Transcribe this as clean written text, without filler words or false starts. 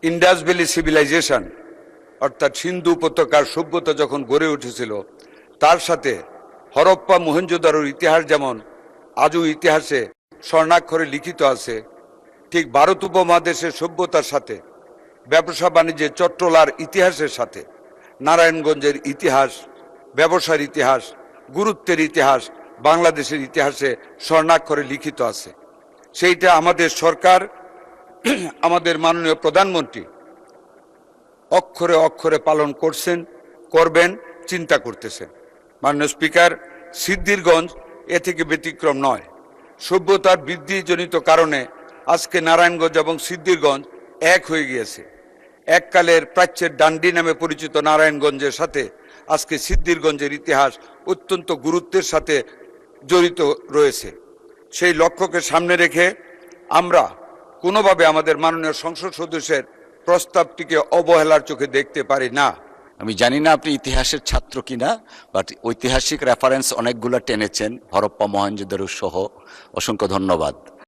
Indus valley civilisation অর্থাৎ সিন্ধু উপত্যকার সভ্যতা যখন গড়ে উঠেছিল, তার সাথে হরপ্পা মহেঞ্জোদারোর ইতিহাস যেমন আজও ইতিহাসে স্বর্ণাক্ষরে লিখিত আছে, ঠিক ভারত উপমহাদেশের সভ্যতার সাথে, ব্যবসা বাণিজ্যের চট্টলার ইতিহাসের সাথে নারায়ণগঞ্জের ইতিহাস, ব্যবসার ইতিহাস, গুরুত্বের ইতিহাস বাংলাদেশের ইতিহাসে স্বর্ণাক্ষরে লিখিত আছে। সেইটা আমাদের সরকার, আমাদের মাননীয় প্রধানমন্ত্রী অক্ষরে অক্ষরে পালন করছেন, করবেন, চিন্তা করতেছেন। মাননীয় স্পিকার, সিদ্ধিরগঞ্জ এ থেকে ব্যতিক্রম নয়। সভ্যতার বৃদ্ধিজনিত কারণে আজকে নারায়ণগঞ্জ এবং সিদ্ধিরগঞ্জ এক হয়ে গিয়েছে। এককালের প্রাচ্যের ডান্ডি নামে পরিচিত নারায়ণগঞ্জের সাথে আজকে সিদ্ধিরগঞ্জের ইতিহাস অত্যন্ত গুরুত্বের সাথে জড়িত রয়েছে। সেই লক্ষ্যকে সামনে রেখে আমরা কোনোভাবে আমাদের মাননীয় সংসদ সদস্যের প্রস্তাবটিকে অবহেলার চোখে দেখতে পারি না। আমি জানি না আপনি ইতিহাসের ছাত্র কিনা, বাট ঐতিহাসিক রেফারেন্স অনেকগুলো টেনেছেন, হরপ্পা মহেঞ্জোদারো সহ। অসংখ্য ধন্যবাদ।